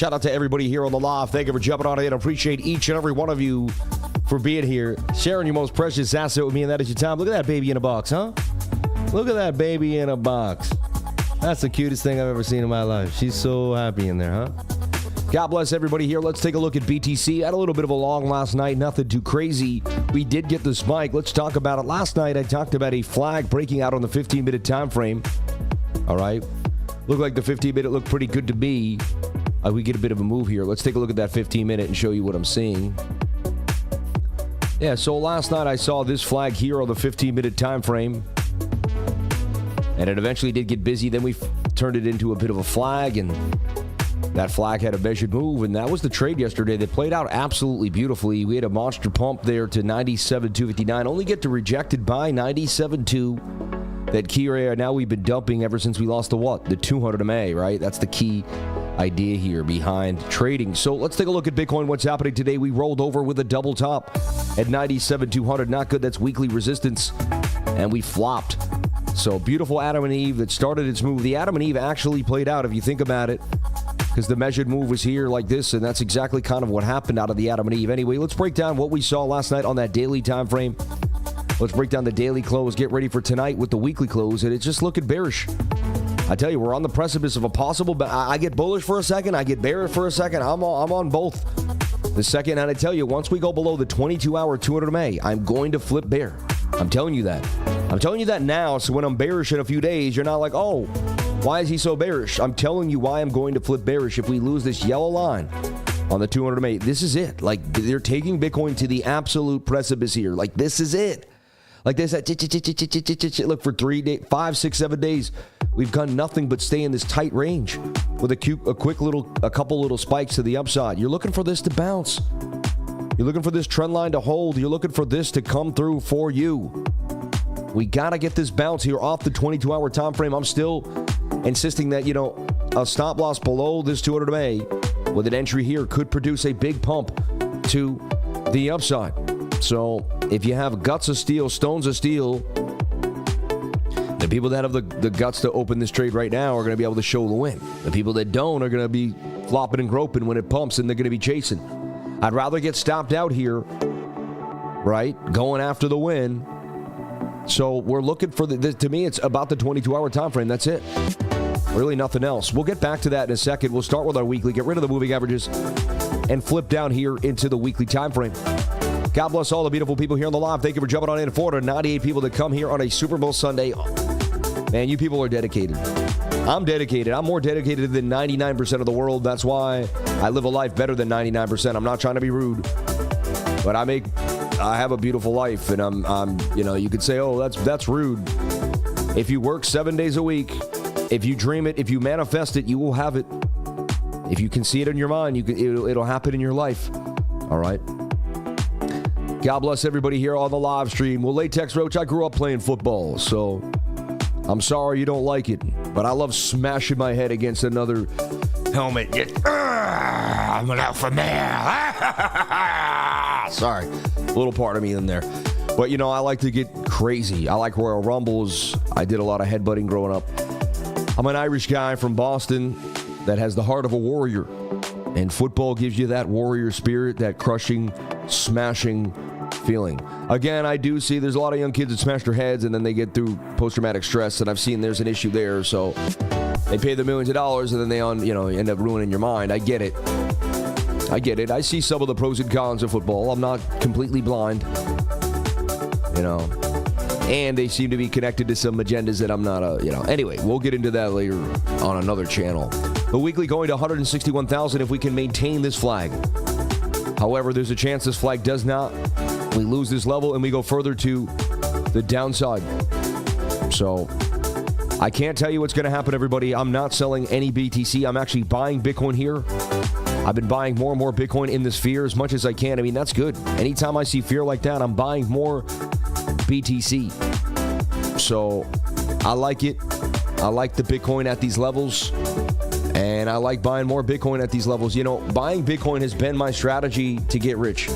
Shout out to everybody here on the live. Thank you for jumping on in. I appreciate each and every one of you for being here, sharing your most precious asset with me, and that is your time. Look at that baby in a box, huh? Look at that baby in a box. That's the cutest thing I've ever seen in my life. She's so happy in there, huh? God bless everybody here. Let's take a look at BTC. Had a little bit of a long last night. Nothing too crazy. We did get the spike. Let's talk about it. Last night, I talked about a flag breaking out on the 15-minute time frame. All right. Looked like the 15-minute looked pretty good to me. We get a bit of a move here. Let's take a look at that 15-minute and show you what I'm seeing. Yeah, so last night I saw this flag here on the 15-minute time frame. And it eventually did get busy. Then we turned it into a bit of a flag, and that flag had a measured move, and that was the trade yesterday that played out absolutely beautifully. We had a monster pump there to 97.259, only get to rejected by 97.2. That key area now we've been dumping ever since we lost the 200 MA, right? That's the key idea here behind trading. So let's take a look at Bitcoin. What's happening today? We rolled over with a double top at 97.200. Not good. That's weekly resistance, and we flopped. So beautiful Adam and Eve that started its move. The Adam and Eve actually played out, if you think about it, because the measured move was here like this, and that's exactly kind of what happened out of the Adam and Eve. Anyway, let's break down what we saw last night on that daily time frame. Let's break down the daily close, get ready for tonight with the weekly close, and it's just looking bearish. I tell you, we're on the precipice of a possible, but I get bullish for a second, I get bearish for a second. I'm on both. The second, and I tell you, once we go below the 22-hour 200 MA, I'm going to flip bear. I'm telling you that. I'm telling you that now, so when I'm bearish in a few days, you're not like, oh, why is he so bearish? I'm telling you why I'm going to flip bearish if we lose this yellow line on the 200 MA. This is it. Like, they're taking Bitcoin to the absolute precipice here. Like, this is it. Like, they said, look, for 3 days, 5, 6, 7 days, we've done nothing but stay in this tight range with a couple little spikes to the upside. You're looking for this to bounce. You're looking for this trend line to hold. You're looking for this to come through for you. We got to get this bounce here off the 22-hour time frame. I'm still insisting that, a stop loss below this 200 MA with an entry here could produce a big pump to the upside. So if you have guts of steel, stones of steel, the people that have the guts to open this trade right now are going to be able to show the win. The people that don't are going to be flopping and groping when it pumps, and they're going to be chasing. I'd rather get stopped out here, right, going after the win. So we're looking for to me, it's about the 22-hour time frame. That's it. Really nothing else. We'll get back to that in a second. We'll start with our weekly, get rid of the moving averages, and flip down here into the weekly time frame. God bless all the beautiful people here on the live. Thank you for jumping on in. 498 people that come here on a Super Bowl Sunday. Man, you people are dedicated. I'm dedicated. I'm more dedicated than 99% of the world. That's why I live a life better than 99%. I'm not trying to be rude, but I have a beautiful life, and I'm you could say, oh, that's rude. If you work 7 days a week, if you dream it, if you manifest it, you will have it. If you can see it in your mind, it'll happen in your life. All right. God bless everybody here on the live stream. Well, Latex Roach, I grew up playing football, so I'm sorry you don't like it, but I love smashing my head against another helmet. I'm an alpha male. Sorry, a little part of me in there. But, I like to get crazy. I like Royal Rumbles. I did a lot of headbutting growing up. I'm an Irish guy from Boston that has the heart of a warrior. And football gives you that warrior spirit, that crushing, smashing feeling. Again, I do see there's a lot of young kids that smash their heads and then they get through post-traumatic stress, and I've seen there's an issue there. So they pay the millions of dollars and then they end up ruining your mind. I get it. I see some of the pros and cons of football. I'm not completely blind. And they seem to be connected to some agendas that I'm not, Anyway, we'll get into that later on another channel. The weekly going to 161,000 if we can maintain this flag. However, there's a chance this flag does not. We lose this level and we go further to the downside. So I can't tell you what's going to happen, everybody. I'm not selling any BTC. I'm actually buying Bitcoin here. I've been buying more and more Bitcoin in this fear as much as I can. I mean, that's good. Anytime I see fear like that, I'm buying more BTC. So I like it. I like the Bitcoin at these levels. And I like buying more Bitcoin at these levels. Buying Bitcoin has been my strategy to get rich.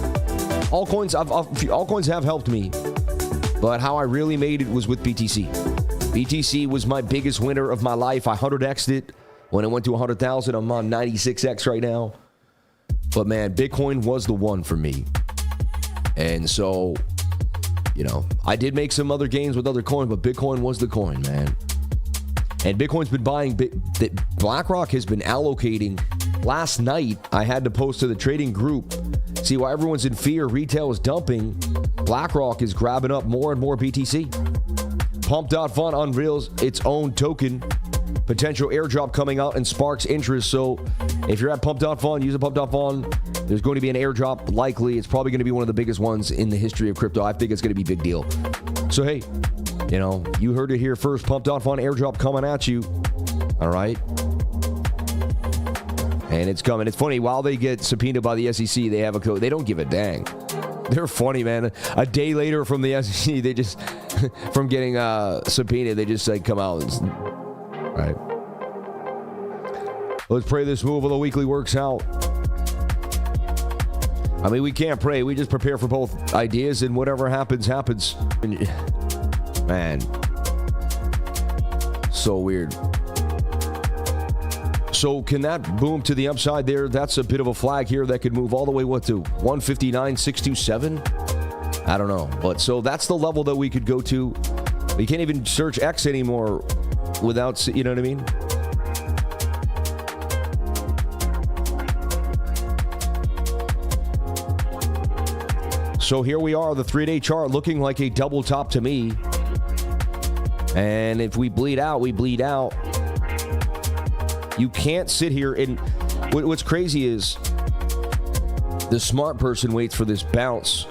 Altcoins have helped me. But how I really made it was with BTC. BTC was my biggest winner of my life. I 100x'd it When it went to 100,000, I'm on 96x right now. But man, Bitcoin was the one for me. And so, I did make some other gains with other coins, but Bitcoin was the coin, man. And Bitcoin's been buying, BlackRock has been allocating. Last night, I had to post to the trading group. See, while everyone's in fear, retail is dumping, BlackRock is grabbing up more and more BTC. Pump.fun unveils its own token. Potential airdrop coming out and sparks interest. So if you're at Pump.fun, use a Pump.fun. There's going to be an airdrop likely. It's probably going to be one of the biggest ones in the history of crypto. I think it's going to be a big deal. So hey, you heard it here first. Pump.fun airdrop coming at you. All right. And it's coming. It's funny. While they get subpoenaed by the SEC, they have a code. They don't give a dang. They're funny, man. A day later from the SEC, they just, from getting subpoenaed, they just come out. Right. Let's pray this move of the weekly works out. I mean, we can't pray. We just prepare for both ideas, and whatever happens, happens. Man. So weird. So can that boom to the upside there? That's a bit of a flag here that could move all the way, to 159.627? I don't know. But so that's the level that we could go to. We can't even search X anymore without, you know what I mean? So here we are, the 3-day chart looking like a double top to me. And if we bleed out, we bleed out. You can't sit here and what's crazy is the smart person waits for this bounce.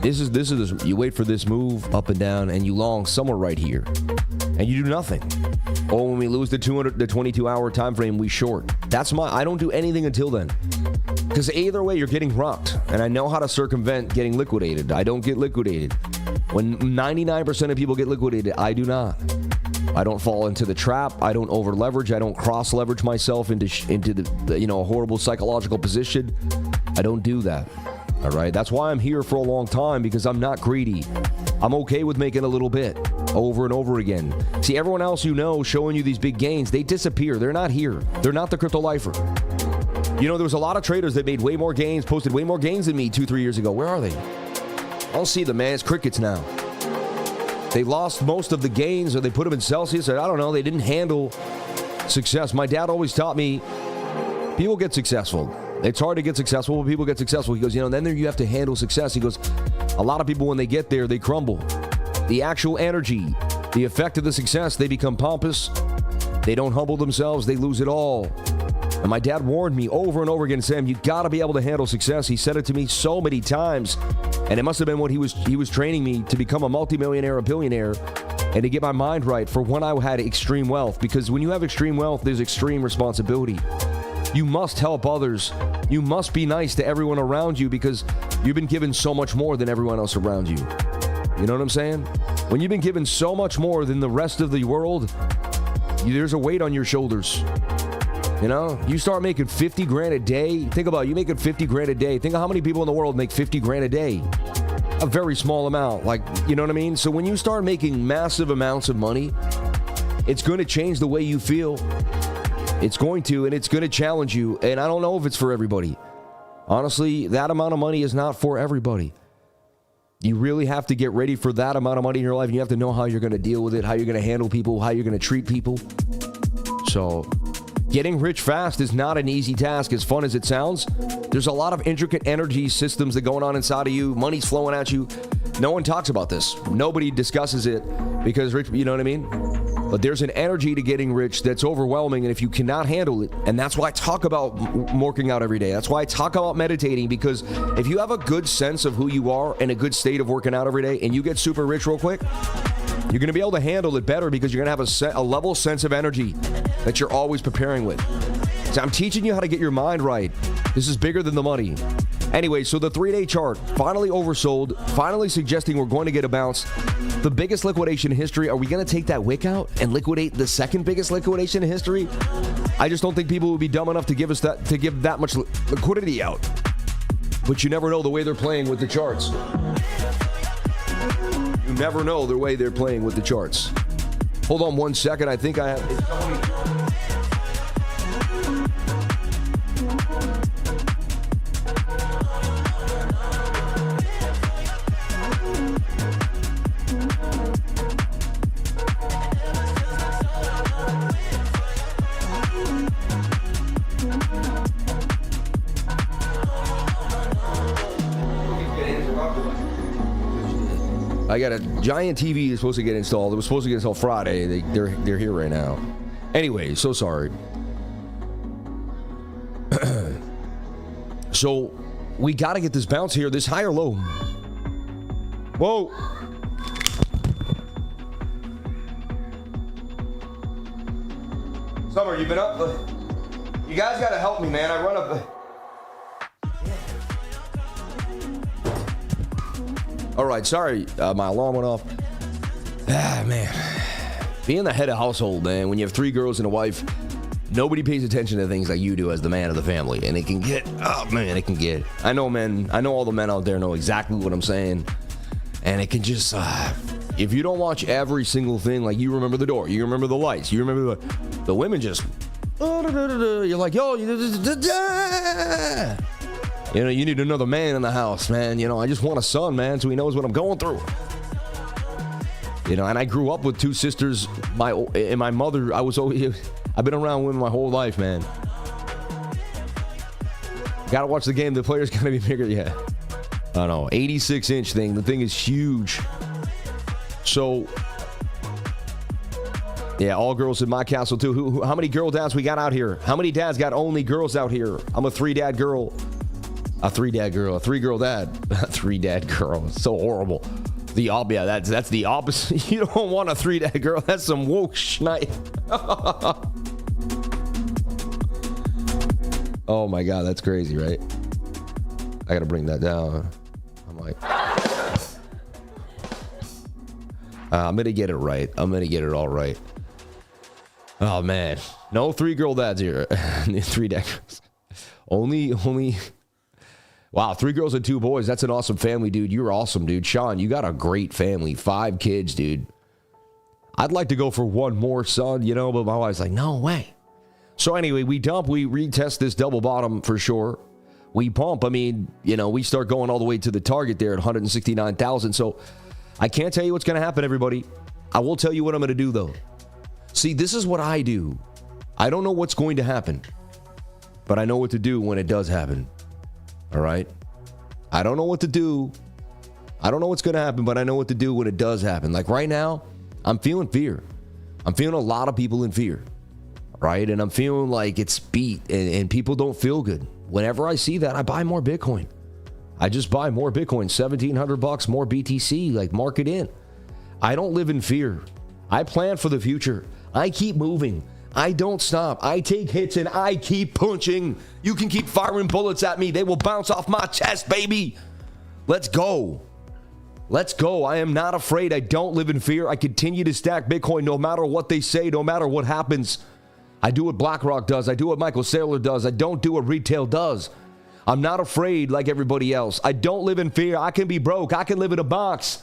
This is you wait for this move up and down and you long somewhere right here. And you do nothing. Or when we lose the 22-hour time frame, we short. I don't do anything until then. Because either way, you're getting rocked. And I know how to circumvent getting liquidated. I don't get liquidated. When 99% of people get liquidated, I do not. I don't fall into the trap. I don't over leverage. I don't cross leverage myself into the a horrible psychological position. I don't do that. All right. That's why I'm here for a long time, because I'm not greedy. I'm okay with making a little bit over and over again. See, everyone else showing you these big gains, they disappear. They're not here. They're not the crypto lifer. There was a lot of traders that made way more gains, posted way more gains than me 2-3 years ago. Where are they? I don't see them, man. It's crickets now. They lost most of the gains, or they put them in Celsius, or I don't know. They didn't handle success. My dad always taught me, people get successful. It's hard to get successful, but people get successful. He goes, then you have to handle success. He goes, a lot of people, when they get there, they crumble. The actual energy, the effect of the success, they become pompous. They don't humble themselves. They lose it all. And my dad warned me over and over again, Sam, you got to be able to handle success. He said it to me so many times. And it must have been what he was training me to become a multimillionaire, a billionaire, and to get my mind right for when I had extreme wealth. Because when you have extreme wealth, there's extreme responsibility. You must help others. You must be nice to everyone around you, because you've been given so much more than everyone else around you. You know what I'm saying? When you've been given so much more than the rest of the world, there's a weight on your shoulders. You start making 50 grand a day. Think about it, you making 50 grand a day. Think of how many people in the world make 50 grand a day. A very small amount. You know what I mean? So when you start making massive amounts of money, it's going to change the way you feel. It's going to, and it's going to challenge you. And I don't know if it's for everybody. Honestly, that amount of money is not for everybody. You really have to get ready for that amount of money in your life. And you have to know how you're going to deal with it, how you're going to handle people, how you're going to treat people. So getting rich fast is not an easy task, as fun as it sounds. There's a lot of intricate energy systems that are going on inside of you. Money's flowing at you. No one talks about this. Nobody discusses it because rich, you know what I mean? But there's an energy to getting rich that's overwhelming, and if you cannot handle it, and that's why I talk about working out every day. That's why I talk about meditating, because if you have a good sense of who you are and a good state of working out every day, and you get super rich real quick, you're going to be able to handle it better, because you're going to have a level sense of energy that you're always preparing with. So I'm teaching you how to get your mind right. This is bigger than the money. Anyway, so the 3-day chart, finally oversold, finally suggesting we're going to get a bounce. The biggest liquidation in history. Are we going to take that wick out and liquidate the second biggest liquidation in history? I just don't think people would be dumb enough to give that much liquidity out. But you never know the way they're playing with the charts. You never know the way they're playing with the charts. Hold on 1 second. I think I have. I got a giant TV that's supposed to get installed. It was supposed to get installed Friday. They're here right now. Anyway, so sorry. So we got to get this bounce here. This high or low? Whoa. Summer, you been up? You guys got to help me, man. I run up. All right, sorry, my alarm went off. Man. Being the head of household, man, when you have 3 girls and a wife, nobody pays attention to things like you do as the man of the family. And it can get, it can get. I know all the men out there know exactly what I'm saying. And it can just, if you don't watch every single thing, like you remember the door, you remember the lights, you remember the women just, you're like, yo, you know, you need another man in the house, man. You know, I just want a son, man, so he knows what I'm going through. You know, and I grew up with 2 sisters. My mother, I've been around women my whole life, man. Gotta watch the game. The player's gonna be bigger. Yeah. I don't know. 86-inch thing. The thing is huge. So, yeah, all girls in my castle, too. How many girl dads we got out here? How many dads got only girls out here? I'm a 3-dad girl. A 3-dad girl, a 3-girl dad, a 3-dad girl. It's so horrible. That's the opposite. You don't want a 3-dad girl. That's some woke schneid. Oh my God, that's crazy, right? I gotta bring that down. I'm like, I'm gonna get it right. I'm gonna get it all right. Oh man, no 3-girl dads here. 3-dad girls. Only. Wow, 3 girls and 2 boys. That's an awesome family, dude. You're awesome, dude. Sean, you got a great family. 5 kids, dude. I'd like to go for 1 more son, you know, but my wife's like, no way. So anyway, we retest this double bottom for sure. We pump. I mean, you know, we start going all the way to the target there at 169,000. So I can't tell you what's going to happen, everybody. I will tell you what I'm going to do, though. See, this is what I do. I don't know what's going to happen, but I know what to do when it does happen. All right. I don't know what to do. I don't know what's going to happen, but I know what to do when it does happen. Like right now, I'm feeling fear. I'm feeling a lot of people in fear. Right. And I'm feeling like it's beat and people don't feel good. Whenever I see that, I buy more Bitcoin. I just buy more Bitcoin, $1,700, more BTC, like mark it in. I don't live in fear. I plan for the future. I keep moving. I don't stop. I take hits and I keep punching. You can keep firing bullets at me. They will bounce off my chest, baby. Let's go. Let's go. I am not afraid. I don't live in fear. I continue to stack Bitcoin no matter what they say, no matter what happens. I do what BlackRock does. I do what Michael Saylor does. I don't do what retail does. I'm not afraid like everybody else. I don't live in fear. I can be broke. I can live in a box.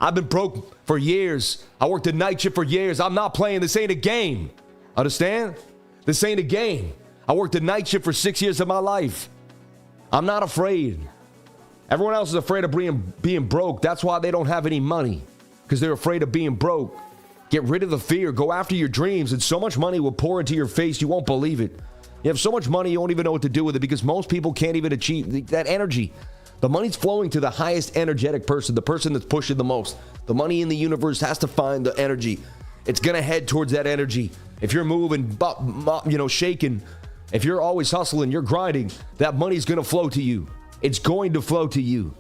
I've been broke for years. I worked a night shift for years. I'm not playing. This ain't a game. Understand? This ain't a game. I worked a night shift for 6 years of my life. I'm not afraid. Everyone else is afraid of being broke. That's why they don't have any money, because they're afraid of being broke. Get rid of the fear. Go after your dreams, and so much money will pour into your face you won't believe it. You have so much money you won't even know what to do with it, because most people can't even achieve that energy. The money's flowing to the highest energetic person, the person that's pushing the most. The money in the universe has to find the energy. It's going to head towards that energy. If you're moving, shaking, if you're always hustling, you're grinding, that money's going to flow to you. It's going to flow to you.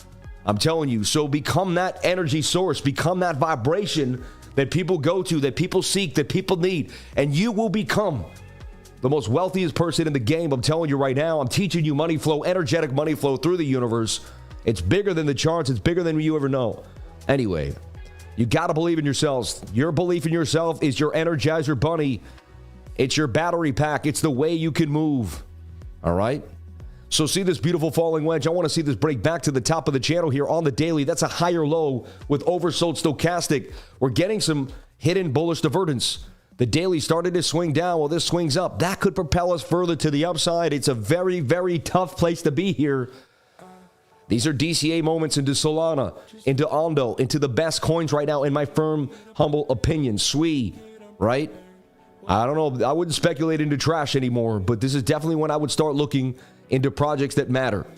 I'm telling you. So become that energy source. Become that vibration that people go to, that people seek, that people need. And you will become the most wealthiest person in the game. I'm telling you right now. I'm teaching you money flow, energetic money flow through the universe. It's bigger than the charts. It's bigger than you ever know. Anyway, you got to believe in yourselves. Your belief in yourself is your Energizer Bunny. It's your battery pack. It's the way you can move. All right? So see this beautiful falling wedge. I want to see this break back to the top of the channel here on the daily. That's a higher low with oversold stochastic. We're getting some hidden bullish divergence. The daily started to swing down while this swings up. That could propel us further to the upside. It's a very, very tough place to be here. These are DCA moments into Solana, into Ondo, into the best coins right now, in my firm, humble opinion. SWI, right? I don't know. I wouldn't speculate into trash anymore, but this is definitely when I would start looking into projects that matter.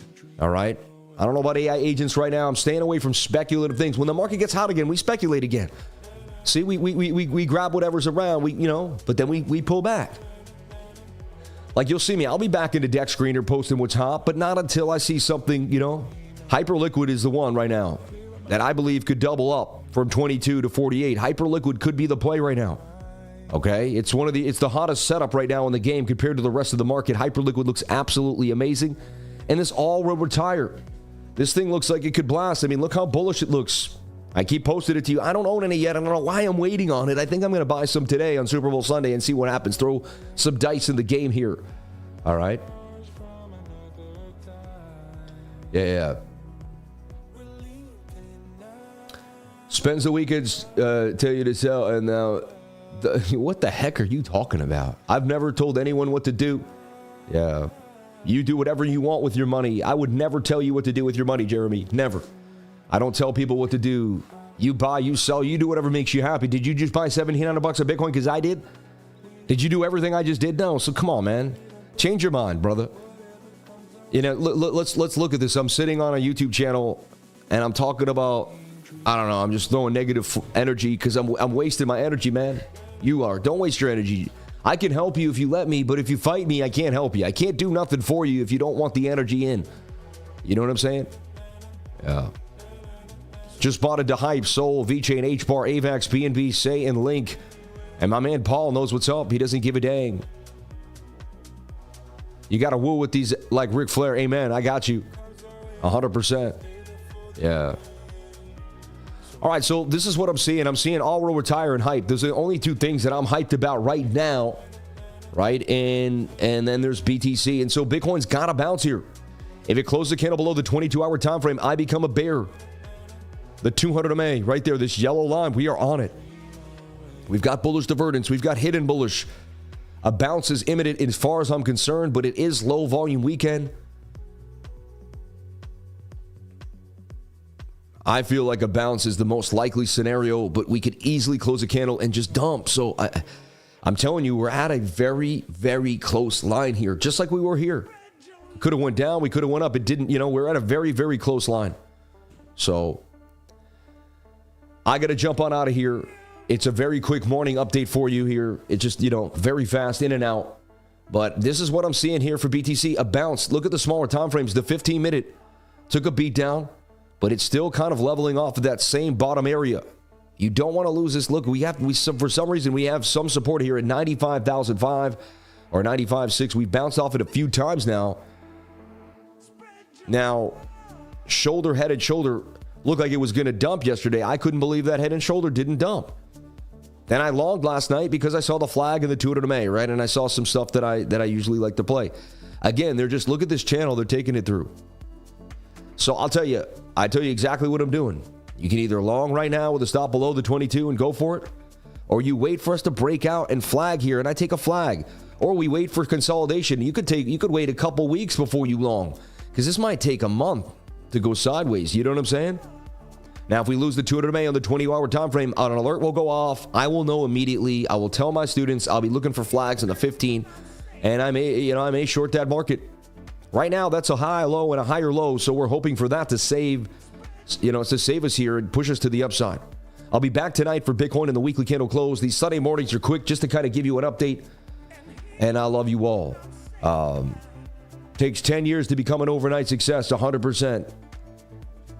All right? I don't know about AI agents right now. I'm staying away from speculative things. When the market gets hot again, we speculate again. See, we grab whatever's around, but then we pull back. Like, you'll see me. I'll be back into Deck Screener posting what's hot, but not until I see something, Hyperliquid is the one right now that I believe could double up from 22 to 48. Hyperliquid could be the play right now. Okay? It's the hottest setup right now in the game compared to the rest of the market. Hyperliquid looks absolutely amazing. And this all will retire. This thing looks like it could blast. I mean, look how bullish it looks. I keep posting it to you. I don't own any yet. I don't know why I'm waiting on it. I think I'm going to buy some today on Super Bowl Sunday and see what happens. Throw some dice in the game here. All right? Yeah. Spends the weekends tell you to sell, and now, what the heck are you talking about? I've never told anyone what to do. Yeah. You do whatever you want with your money. I would never tell you what to do with your money, Jeremy. Never. I don't tell people what to do. You buy, you sell, you do whatever makes you happy. Did you just buy $1,700 of Bitcoin because I did? Did you do everything I just did? No. So come on, man. Change your mind, brother. Let's look at this. I'm sitting on a YouTube channel and I'm talking about, I don't know, I'm just throwing negative energy because I'm wasting my energy, man. You are. Don't waste your energy. I can help you if you let me, but if you fight me, I can't help you. I can't do nothing for you if you don't want the energy in. You know what I'm saying? Yeah. Just bought into Hype, Soul, VeChain, HBAR, AVAX, BNB, Say, and Link. And my man Paul knows what's up. He doesn't give a dang. You got to woo with these like Ric Flair. Amen. I got you. 100%. Yeah. All right, so this is what I'm seeing. I'm seeing all will retire and Hype. Those are the only two things that I'm hyped about right now. Right? And then there's BTC. And so Bitcoin's got to bounce here. If it closes the candle below the 22-hour time frame, I become a bear. The 200 MA right there, this yellow line, we are on it. We've got bullish divergence. We've got hidden bullish. A bounce is imminent as far as I'm concerned, but it is low volume weekend. I feel like a bounce is the most likely scenario, but we could easily close a candle and just dump. So I'm telling you, we're at a very, very close line here, just like we were here. Could have went down, we could have went up. It didn't, we're at a very, very close line. So I got to jump on out of here. It's a very quick morning update for you here. It's just, very fast in and out. But this is what I'm seeing here for BTC. A bounce. Look at the smaller time frames. The 15-minute took a beat down, but it's still kind of leveling off of that same bottom area. You don't want to lose this. Look, for some reason, we have some support here at 95,005 or 95.6. We bounced off it a few times now. Now, head and shoulder looked like it was going to dump yesterday. I couldn't believe that head and shoulder didn't dump. Then I longed last night because I saw the flag and the 200 MA, right? And I saw some stuff that I usually like to play. Again, they're just, look at this channel. They're taking it through. So I tell you exactly what I'm doing. You can either long right now with a stop below the 22 and go for it, or you wait for us to break out and flag here, and I take a flag. Or we wait for consolidation. You could wait a couple weeks before you long, because this might take a month to go sideways. You know what I'm saying? Now, if we lose the 200 MA on the 20-hour time frame, an alert will go off. I will know immediately. I will tell my students. I'll be looking for flags in the 15, and I may short that market. Right now, that's a high low and a higher low, so we're hoping for that to save us here and push us to the upside. I'll be back tonight for Bitcoin and the weekly candle close. These Sunday mornings are quick, just to kind of give you an update, and I love you all. Takes 10 years to become an overnight success, 100%.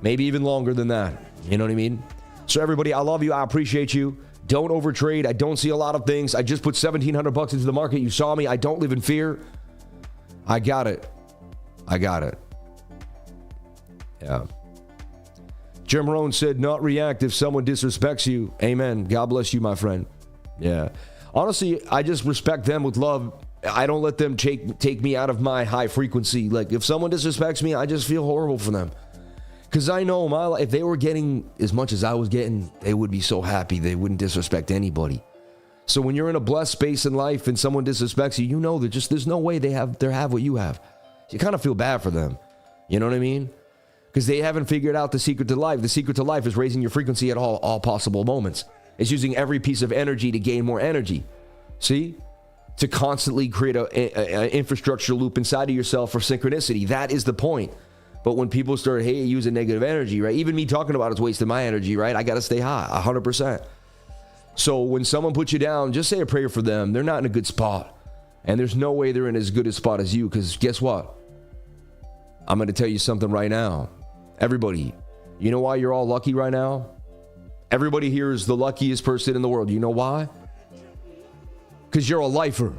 Maybe even longer than that. You know what I mean? So everybody, I love you. I appreciate you. Don't overtrade. I don't see a lot of things. I just put $1,700 into the market. You saw me. I don't live in fear. I got it. Yeah. Jim Rohn said, not react if someone disrespects you. Amen. God bless you, my friend. Yeah. Honestly, I just respect them with love. I don't let them take me out of my high frequency. Like, if someone disrespects me, I just feel horrible for them. Because I know my life, if they were getting as much as I was getting, they would be so happy. They wouldn't disrespect anybody. So when you're in a blessed space in life and someone disrespects you, you know that just there's no way they have what you have. You kind of feel bad for them. You know what I mean? Because they haven't figured out the secret to life. The secret to life is raising your frequency at all possible moments. It's using every piece of energy to gain more energy. See? To constantly create an infrastructure loop inside of yourself for synchronicity. That is the point. But when people start, hey, using negative energy, right? Even me talking about it's wasting my energy, right? I got to stay high, 100%. So when someone puts you down, just say a prayer for them. They're not in a good spot. And there's no way they're in as good a spot as you, because guess what? I'm going to tell you something right now. Everybody, you know why you're all lucky right now? Everybody here is the luckiest person in the world. You know why? Because you're a lifer.